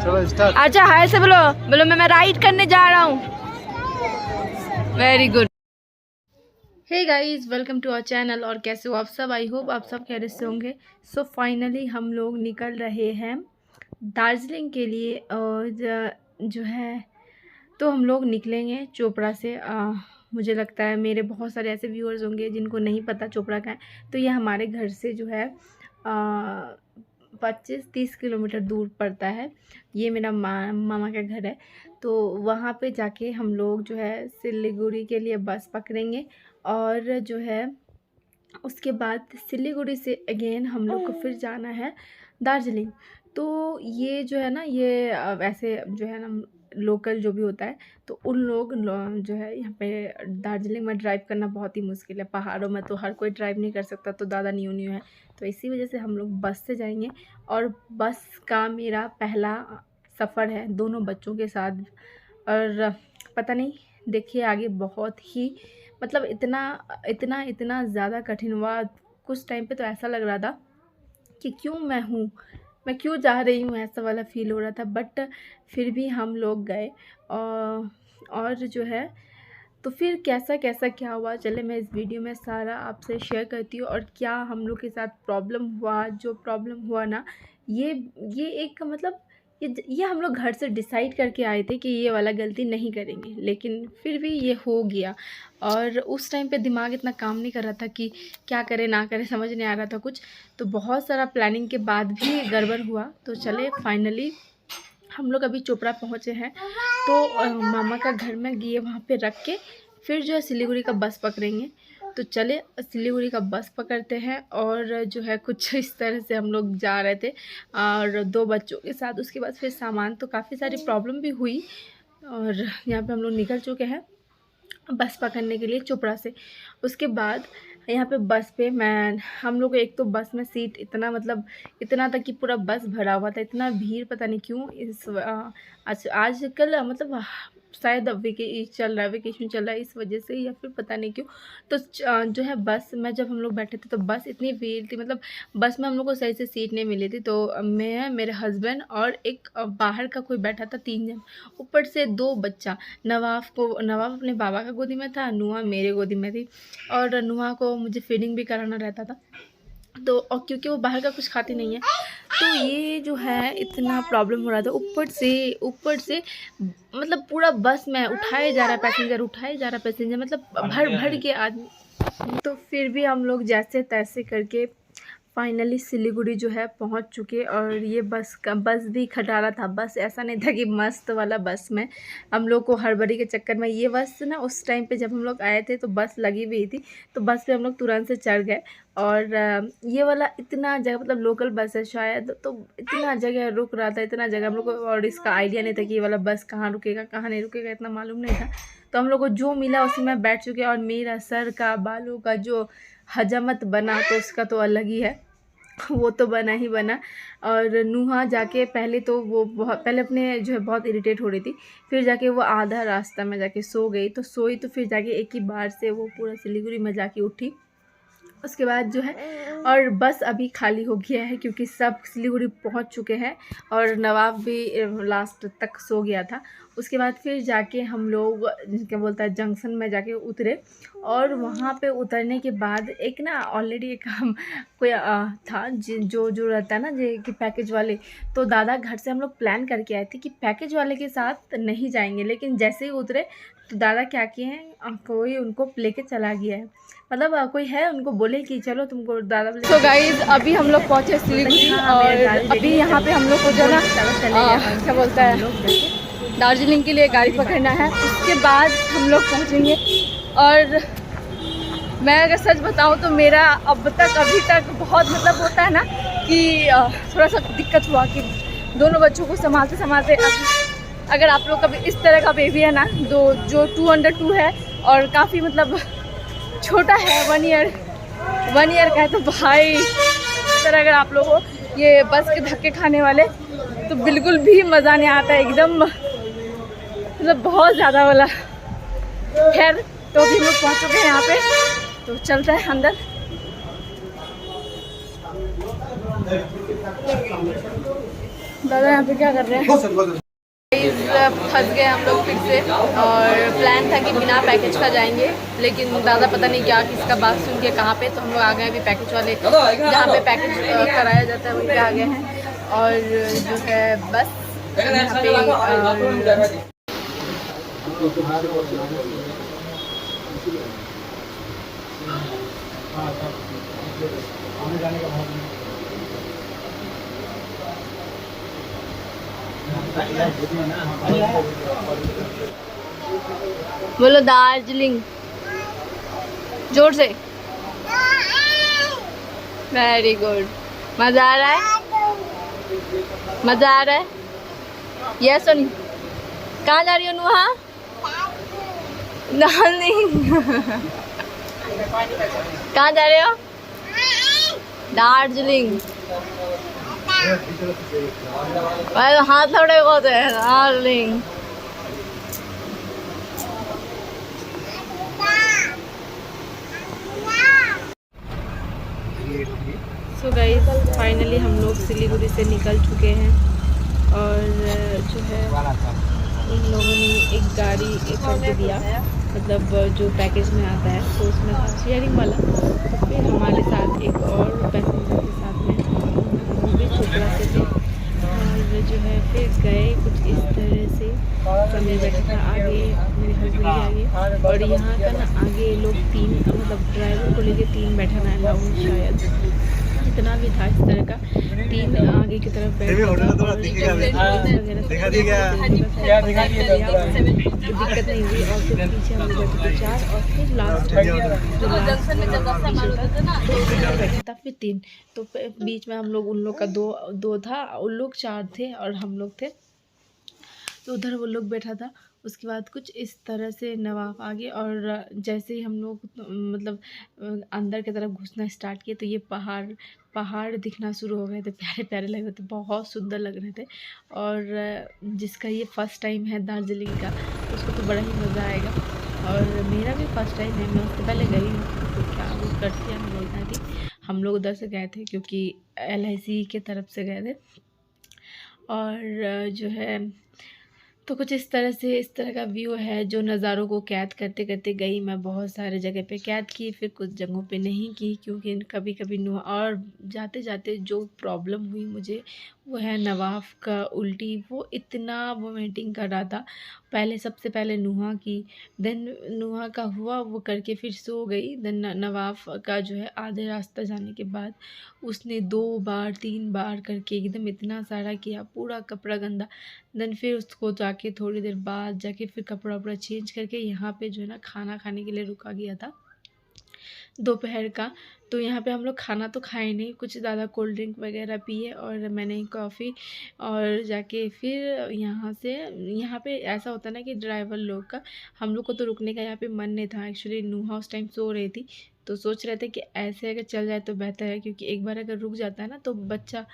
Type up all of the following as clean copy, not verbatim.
अच्छा हाय से बोलो, बोलो मैं राइड करने जा रहा हूँ। Very good. Hey guys, welcome to our channel. और कैसे हो आप सब? आई होप आप सब खैरियत से होंगे। सो फाइनली हम लोग निकल रहे हैं दार्जिलिंग के लिए। और जो है तो हम लोग निकलेंगे चोपड़ा से। मुझे लगता है मेरे बहुत सारे ऐसे व्यूअर्स होंगे जिनको नहीं पता चोपड़ा का है। तो ये हमारे घर से जो है 25-30 किलोमीटर दूर पड़ता है। ये मेरा मामा का घर है। तो वहाँ पे जाके हम लोग जो है सिलीगुड़ी के लिए बस पकड़ेंगे। और जो है उसके बाद सिलीगुड़ी से अगेन हम लोग को फिर जाना है दार्जिलिंग। तो ये जो है ना, ये वैसे जो है ना लोकल जो भी होता है तो उन लोग जो है यहाँ पे दार्जिलिंग में ड्राइव करना बहुत ही मुश्किल है। पहाड़ों में तो हर कोई ड्राइव नहीं कर सकता, तो ज़्यादा न्यू है। तो इसी वजह से हम लोग बस से जाएंगे। और बस का मेरा पहला सफ़र है दोनों बच्चों के साथ। और पता नहीं, देखिए आगे बहुत ही मतलब इतना ज़्यादा कठिन हुआ। कुछ टाइम पे तो ऐसा लग रहा था कि मैं क्यों जा रही हूँ, ऐसा वाला फील हो रहा था। बट फिर भी हम लोग गए। और जो है तो फिर कैसा कैसा क्या हुआ, चले मैं इस वीडियो में सारा आपसे शेयर करती हूँ। और क्या हम लोग के साथ प्रॉब्लम हुआ, जो प्रॉब्लम हुआ ना, ये एक मतलब ये हम लोग घर से डिसाइड करके आए थे कि ये वाला गलती नहीं करेंगे, लेकिन फिर भी ये हो गया। और उस टाइम पे दिमाग इतना काम नहीं कर रहा था कि क्या करें ना करें, समझ नहीं आ रहा था कुछ। तो बहुत सारा प्लानिंग के बाद भी गड़बड़ हुआ। तो चले फाइनली हम लोग अभी चोपड़ा पहुँचे हैं। तो मामा का घर में गए, वहाँ पे रख के फिर जो है सिलीगुड़ी का बस पकड़ेंगे। तो चले सिलीगुड़ी का बस पकड़ते हैं। और जो है कुछ इस तरह से हम लोग जा रहे थे और दो बच्चों के साथ। उसके बाद फिर सामान तो काफ़ी सारी प्रॉब्लम भी हुई। और यहाँ पे हम लोग निकल चुके हैं बस पकड़ने के लिए चोपड़ा से। उसके बाद यहाँ पे बस पे हम लोग एक तो बस में सीट इतना तक कि पूरा बस भरा हुआ था। इतना भीड़ पता नहीं क्यों आजकल मतलब शायद वेकेशन चल रहा है इस वजह से, या फिर पता नहीं क्यों। तो जो है बस में जब हम लोग बैठे थे तो बस इतनी भीड़ थी, मतलब बस में हम लोग को सही से सीट नहीं मिली थी। तो मैं, मेरे हस्बैंड और एक बाहर का कोई बैठा था, 3 जन। ऊपर से 2 बच्चा, नवाब अपने बाबा का गोदी में था, नुआ मेरे गोदी में थी। और नुआ को मुझे फीडिंग भी कराना रहता था। तो और क्योंकि वो बाहर का कुछ खाती नहीं है, तो ये जो है इतना प्रॉब्लम हो रहा था। ऊपर से मतलब पूरा बस में उठाए जा रहा है पैसेंजर, मतलब भर के आदमी। तो फिर भी हम लोग जैसे तैसे करके फाइनली सिलीगुड़ी जो है पहुंच चुके। और ये बस भी खटारा था। बस ऐसा नहीं था कि मस्त वाला बस में हम लोग को हड़बड़ी के चक्कर में, ये बस ना उस टाइम पे जब हम लोग आए थे तो बस लगी हुई थी। तो बस पे हम लोग तुरंत से चढ़ गए। और ये वाला इतना जगह, मतलब लोकल बस है शायद, तो इतना जगह रुक रहा था, इतना जगह हम लोग को। और इसका आइडिया नहीं था कि ये वाला बस कहाँ रुकेगा कहाँ नहीं रुकेगा, इतना मालूम नहीं था। तो हम लोग को जो मिला उसी में बैठ चुके। और मेरा सर का बालों का जो हजमत बना तो उसका तो अलग ही है, वो तो बना ही बना। और नुहा जाके पहले तो वो पहले अपने जो है बहुत इरिटेट हो रही थी। फिर जाके वो आधा रास्ता में जाके सो गई। तो सोई तो फिर जाके एक ही बार से वो पूरा सिलीगुड़ी में जाके उठी। उसके बाद जो है और बस अभी खाली हो गया है क्योंकि सब सिलीगुड़ी पहुंच चुके हैं। और नवाब भी लास्ट तक सो गया था। उसके बाद फिर जाके हम लोग क्या बोलता है जंक्शन में जाके उतरे। और वहाँ पे उतरने के बाद एक ना ऑलरेडी एक हम कोई था जो रहता है ना कि पैकेज वाले। तो दादा घर से हम लोग प्लान करके आए थे कि पैकेज वाले के साथ नहीं जाएंगे, लेकिन जैसे ही उतरे तो दादा क्या किए हैं, कोई उनको लेके चला गया है। मतलब कोई है, उनको बोले कि चलो तुमको दादा। तो गाइज अभी हम लोग पहुँचे सिलीगुड़ी। और अभी यहाँ पे हम लोग को जो ना क्या बोलता है दार्जिलिंग के लिए गाड़ी पकड़ना है। उसके बाद हम लोग पहुँचेंगे। और मैं अगर सच बताऊँ तो मेरा अभी तक बहुत मतलब होता है ना कि थोड़ा सा दिक्कत हुआ कि दोनों बच्चों को संभालते अगर आप लोग का इस तरह का बेबी है ना, जो 2 under 2 है और काफ़ी मतलब छोटा है, 1 year का है, तो भाई इस तरह अगर आप लोग हो ये बस के धक्के खाने वाले तो बिल्कुल भी मज़ा नहीं आता, एकदम मतलब बहुत ज़्यादा वाला। खैर तो अभी हम लोग पहुँच चुके हैं यहाँ पे, तो चलते हैं अंदर। दादा यहाँ पे क्या कर रहे हैं? फंस गए हम लोग फिर से, और प्लान था कि बिना पैकेज का जाएंगे, लेकिन दादा पता नहीं क्या किसका बात सुन के कहाँ पे, तो हम लोग आ गए अभी पैकेज वाले जहाँ पे पैकेज कराया जाता है वहीं पे आ गए हैं। और जो है बस यहाँ पे बोलो दार्जिलिंग जोर से। Very good. मजा आ रहा है? मजा आ रहा है? यस सोनी। कहाँ जा रही हो नुहा? दार्जिलिंग। कहाँ जा रहे हो? दार्जिलिंग। हाथ थोड़े होते हैं। दार्जिलिंग। सो गाइस फाइनली हम लोग सिलीगुड़ी से निकल चुके हैं, और जो है उन लोगों ने एक गाड़ी एक करके दिया, मतलब जो पैकेज में आता है, तो उसमें था शेयरिंग वाला। तो फिर हमारे साथ एक और पैसेंजर के साथ में, वो भी छोटा से थे, और जो है फिर गए कुछ इस तरह से। समय बैठा था आगे, मेरे हस्बैंड के आगे, और यहाँ का ना आगे लोग 3, मतलब ड्राइवर को लेके 3 बैठाना अलाउ शायद, इतना भी था इस तरह का। 3 आगे की तरफ बैठे, दिक्कत नहीं हुई। और फिर पीछे हम लोग बैठे थे 4, और फिर लास्ट बैठा था फिर 3। तो बीच में हम लोग, उन लोग का दो था, उन लोग 4 थे और हम लोग थे, तो उधर वो लोग बैठा था। उसके बाद कुछ इस तरह से नवाब आ गए, और जैसे ही हम लोग मतलब अंदर की तरफ घुसना स्टार्ट किए, तो ये पहाड़ दिखना शुरू हो गए थे। प्यारे प्यारे लग रहे थे, बहुत सुंदर लग रहे थे। और जिसका ये फ़र्स्ट टाइम है दार्जिलिंग का, उसको तो बड़ा ही मज़ा आएगा। और मेरा भी फ़र्स्ट टाइम है, मैं उससे पहले गई हूँ, तो क्या वो करती है, मैं बोलता थी। हम लोग उधर से गए थे क्योंकि LIC के तरफ से गए थे। और जो है तो कुछ इस तरह का व्यू है, जो नज़ारों को कैद करते करते गई मैं। बहुत सारे जगह पे कैद की, फिर कुछ जगहों पे नहीं की, क्योंकि कभी कभी और जाते जाते जो प्रॉब्लम हुई मुझे, वो है नवाफ का उल्टी। वो इतना वोमिटिंग कर रहा था, सबसे पहले नुहा की, देन नुहा का हुआ, वो करके फिर सो गई। देन नवाफ का जो है आधे रास्ता जाने के बाद उसने 2 बार 3 बार करके एकदम इतना सारा किया, पूरा कपड़ा गंदा। देन फिर उसको जाके थोड़ी देर बाद जाके फिर कपड़ा वपड़ा चेंज करके यहाँ पे जो है ना खाना खाने के लिए रुका गया था दोपहर का। तो यहाँ पे हम लोग खाना तो खाए नहीं, कुछ ज़्यादा कोल्ड ड्रिंक वगैरह पिए, और मैंने कॉफ़ी। और जाके फिर यहाँ पे ऐसा होता है ना कि ड्राइवर लोग का, हम लोग को तो रुकने का यहाँ पे मन नहीं था। एक्चुअली नुहा उस टाइम सो रही थी, तो सोच रहे थे कि ऐसे अगर चल जाए तो बेहतर है, क्योंकि एक बार अगर रुक जाता है ना तो बच्चा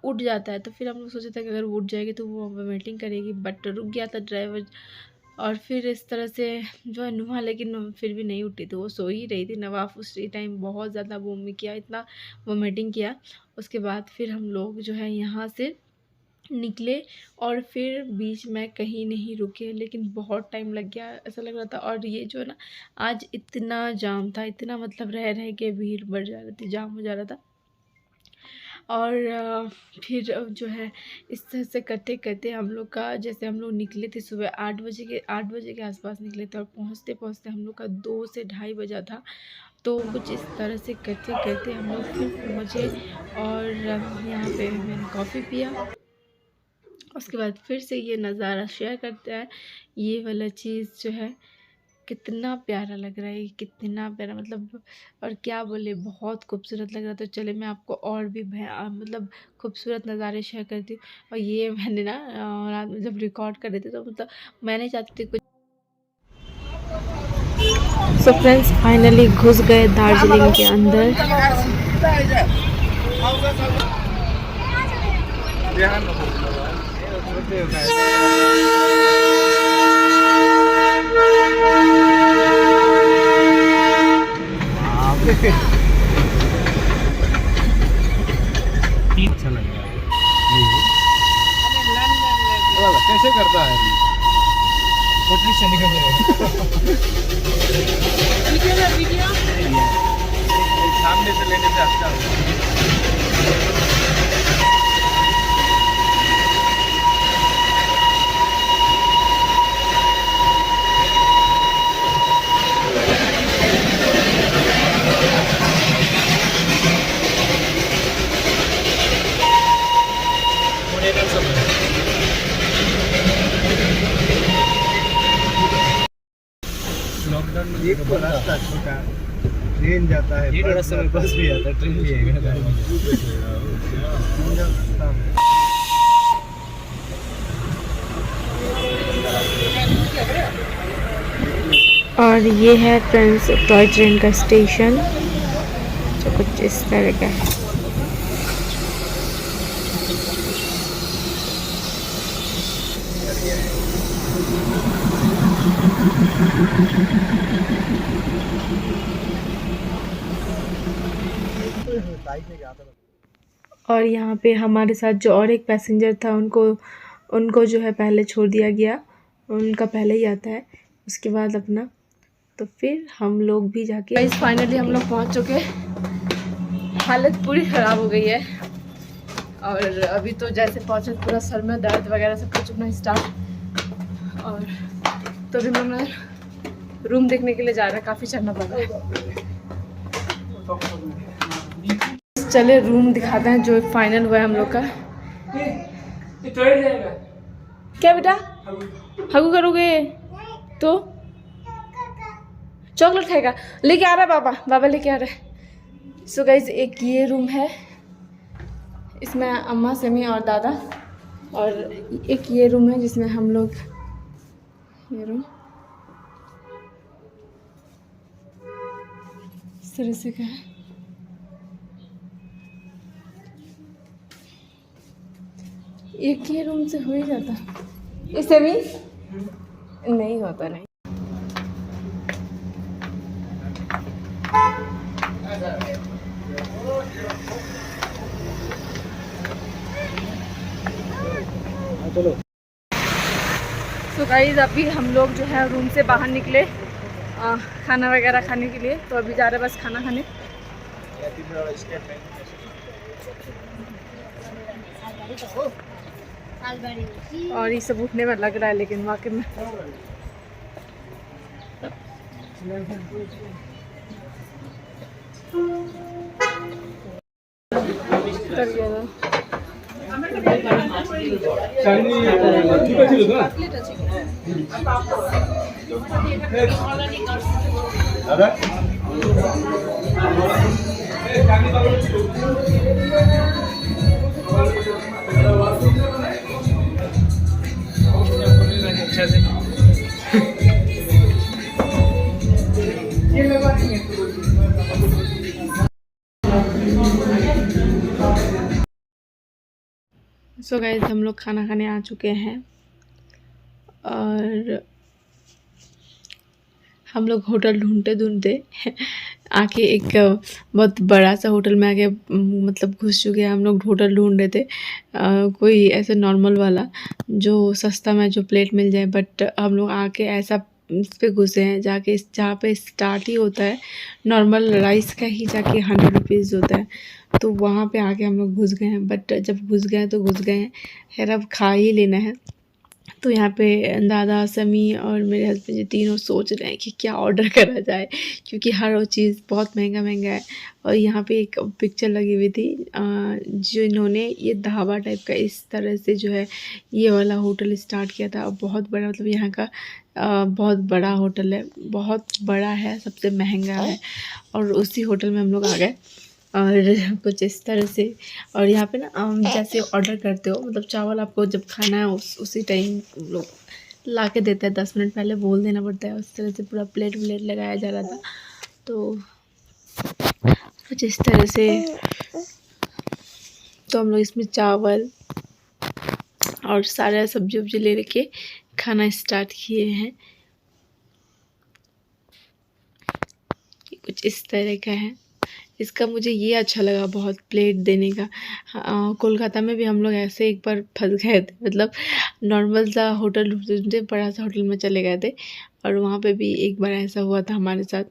उठ जाता है। तो फिर हम लोग सोचे थे कि अगर उठ जाएगी तो वो वोमिटिंग करेगी, बट रुक गया था ड्राइवर। और फिर इस तरह से जो है नुहा, लेकिन फिर भी नहीं उठी, तो वो सो ही रही थी। नवाफ उसी टाइम बहुत ज़्यादा वोमिट किया, इतना वोमिटिंग किया। उसके बाद फिर हम लोग जो है यहाँ से निकले, और फिर बीच में कहीं नहीं रुके, लेकिन बहुत टाइम लग गया ऐसा लग रहा था। और ये जो है ना, आज इतना जाम था, इतना मतलब रह के भीड़ बढ़ जा रही थी, जाम हो जा रहा था। और फिर जो है इस तरह से करते करते हम लोग का, जैसे हम लोग निकले थे सुबह 8 बजे के आसपास निकले थे, और पहुंचते पहुंचते हम लोग का 2 से ढाई बजा था। तो कुछ इस तरह से करते करते हम लोग फिर पहुँचे, और यहाँ पे मैंने कॉफ़ी पिया। उसके बाद फिर से ये नज़ारा शेयर करते हैं। ये वाला चीज़ जो है कितना प्यारा लग रहा है, कितना प्यारा, मतलब और क्या बोले, बहुत खूबसूरत लग रहा था। तो चले मैं आपको और भी मतलब खूबसूरत नज़ारे शेयर करती हूँ। और ये मैंने ना रात में जब रिकॉर्ड कर रहे थे, तो मतलब मैंने चाहती थी कुछ। सो फ्रेंड्स फाइनली घुस गए दार्जिलिंग के अंदर। अच्छा लग रहा है। कैसे करता है पटरी से निकल जाएगा सामने से लेने से अच्छा होगा। लॉकडाउन में एक तो रास्ता छोटा, ट्रेन जाता है, ये रास्ते में बस भी आता है, ट्रेन भी है। और ये है ट्रेंस टॉय ट्रेन का स्टेशन जो कुछ इस तरह का है। और यहाँ पे हमारे साथ जो और एक पैसेंजर था उनको जो है पहले छोड़ दिया गया, उनका पहले ही आता है, उसके बाद अपना। तो फिर हम लोग भी जाके फाइनली हम लोग पहुँच चुके। हालत पूरी ख़राब हो गई है और अभी तो जैसे पहुँचे पूरा सर में दर्द वगैरह सब कुछ अपना स्टार्ट। और तो अभी मैं रूम देखने के लिए जा रहा है, काफ़ी चलना पड़ रहा है। चले रूम दिखाते हैं जो फाइनल हुआ है हम लोग का। क्या बेटा हगू करोगे तो चॉकलेट खाएगा? लेके आ रहा है बाबा लेके आ रहा है। सो गाइस एक ये रूम है, इसमें अम्मा समी और दादा, और एक ये रूम है जिसमें हम लोग, ये रूम इस तरह से का है। एक ही रूम से हो ही जाता, इससे भी नहीं होता नहीं। चलो तो गाइस अभी हम लोग जो है रूम से बाहर निकले खाना वगैरह खाने के लिए। तो अभी जा रहे हैं बस खाना खाने। और ये सब उठने में लग रहा है लेकिन वाकई में सो गाइस हम लोग खाना खाने आ चुके हैं और हम लोग होटल ढूंढते ढूंढते आके एक बहुत बड़ा सा होटल में आके मतलब घुस चुके हैं। हम लोग होटल ढूंढ रहे थे कोई ऐसे नॉर्मल वाला जो सस्ता में जो प्लेट मिल जाए, बट हम लोग आके ऐसा इस पे घुसे हैं जाके जहाँ पे स्टार्ट ही होता है नॉर्मल राइस का ही जाके 100 रुपीज़ होता है। तो वहाँ पे आके हम लोग घुस गए हैं, बट जब घुस गए तो घुस गए हैं, खैर अब खा ही लेना है। तो यहाँ पे दादा समी और मेरे हस्बैंड जी तीनों सोच रहे हैं कि क्या ऑर्डर करा जाए, क्योंकि हर वो चीज़ बहुत महंगा है। और यहाँ पे एक पिक्चर लगी हुई थी जो इन्होंने ये ढाबा टाइप का इस तरह से जो है ये वाला होटल स्टार्ट किया था। बहुत बड़ा, मतलब यहाँ का बहुत बड़ा होटल है, बहुत बड़ा है, सबसे महंगा है। और उसी होटल में हम लोग आ गए और कुछ इस तरह से। और यहाँ पे ना जैसे ऑर्डर करते हो, मतलब चावल आपको जब खाना है उसी टाइम लोग ला के देते हैं, 10 मिनट पहले बोल देना पड़ता है। उस तरह से पूरा प्लेट व्लेट लगाया जा रहा था। तो कुछ इस तरह से तो हम लोग इसमें चावल और सारा सब्जी वब्जी ले लेके खाना स्टार्ट किए हैं। कुछ इस तरह का है, इसका मुझे ये अच्छा लगा बहुत, प्लेट देने का। कोलकाता में भी हम लोग ऐसे एक बार फंस गए थे, मतलब नॉर्मल सा होटल ढूंढते बड़ा सा होटल में चले गए थे, और वहाँ पे भी एक बार ऐसा हुआ था हमारे साथ।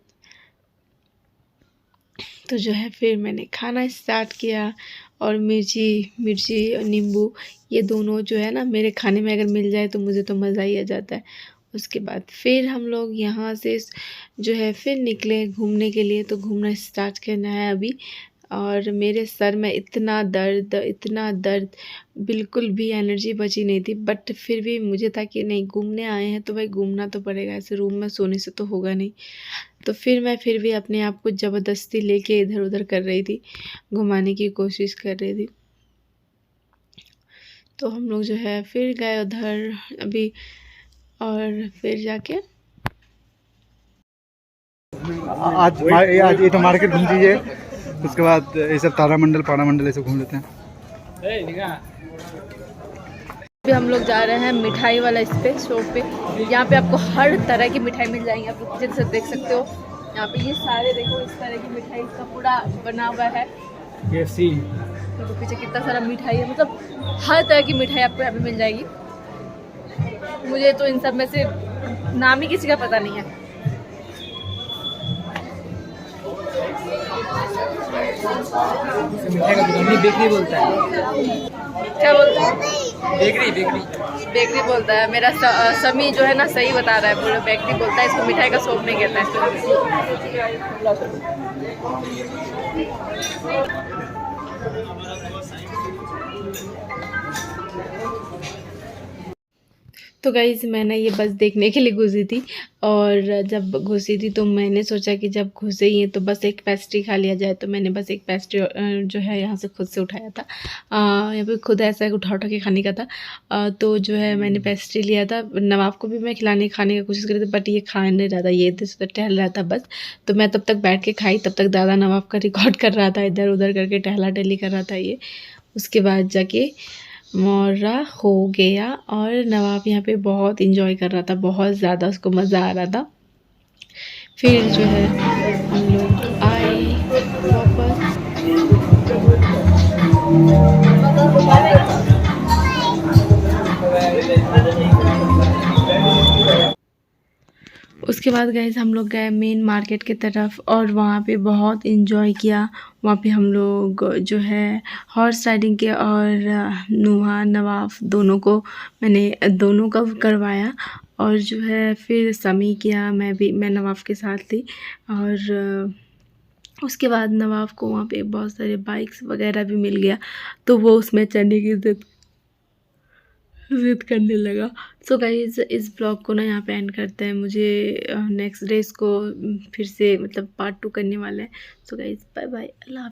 तो जो है फिर मैंने खाना स्टार्ट किया, और मिर्ची मिर्ची और नींबू ये दोनों जो है ना मेरे खाने में अगर मिल जाए तो मुझे तो मज़ा ही आ जाता है। उसके बाद फिर हम लोग यहाँ से जो है फिर निकले घूमने के लिए, तो घूमना स्टार्ट करना है अभी। और मेरे सर में इतना दर्द, बिल्कुल भी एनर्जी बची नहीं थी, बट फिर भी मुझे था कि नहीं, घूमने आए हैं तो भाई घूमना तो पड़ेगा, ऐसे रूम में सोने से तो होगा नहीं। तो फिर मैं फिर भी अपने आप को ज़बरदस्ती लेके इधर उधर कर रही थी, घुमाने की कोशिश कर रही थी। तो हम लोग जो है फिर गए उधर अभी, और फिर जाके आज ये तो मार्केट घूम लीजिए, उसके बाद ये सब तारामंडल पारामंडल ये सब घूम लेते हैं। अभी हम लोग जा रहे हैं मिठाई वाला इस पे शॉप पे। यहाँ पे आपको हर तरह की मिठाई मिल जाएंगी, आप लोग पीछे से देख सकते हो। यहाँ पे ये सारे देखो इस तरह की मिठाई का पूरा बना हुआ है। ये सी देखो पीछे कितना सारा मिठाई है, मतलब हर तरह की मिठाई आपको यहाँ पे मिल जाएगी। मुझे तो इन सब में से नाम ही किसी का पता नहीं है। मिठाई का दुकान बेकरी बोलता है। क्या बोलता है? बेकरी बोलता है। मेरा समी जो है ना सही बता रहा है, पूरा बेकरी बोलता है, इसको मिठाई का शॉप नहीं कहता है। तो गाइज़ मैंने ये बस देखने के लिए घुसी थी, और जब घुसी थी तो मैंने सोचा कि जब घुसे ही हैं तो बस एक पेस्ट्री खा लिया जाए। तो मैंने बस एक पेस्ट्री जो है यहाँ से खुद से उठाया था, यहाँ पे खुद ऐसा उठा के खाने का था। तो जो है मैंने पेस्ट्री लिया था। नवाब को भी मैं खाने की कोशिश करी थी, बट ये खा नहीं रहा था, ये तो टहल रहा था बस। तो मैं तब तक बैठ के खाई, तब तक दादा नवाब का रिकॉर्ड कर रहा था, इधर उधर करके टहला टहली कर रहा था ये। उसके बाद जाके मोरा हो गया, और नवाब यहाँ पे बहुत इंजॉय कर रहा था, बहुत ज़्यादा उसको मज़ा आ रहा था। फिर जो है हम लोग आए वापस। उसके बाद गए हम लोग गए मेन मार्केट की तरफ, और वहाँ पे बहुत इन्जॉय किया। वहाँ पे हम लोग जो है हॉर्स राइडिंग किया, और नुहा नवाब दोनों को मैंने दोनों का करवाया। और जो है फिर समी किया, मैं नवाब के साथ थी। और उसके बाद नवाब को वहाँ पे बहुत सारे बाइक्स वगैरह भी मिल गया, तो वो उसमें चढ़ने की ज़िद करने लगा। सो गाइज़ इस ब्लॉग को ना यहाँ पे एंड करते हैं। मुझे नेक्स्ट डे इसको फिर से मतलब पार्ट 2 करने वाला है। सो गाइज़ बाय बाय, अल्लाह।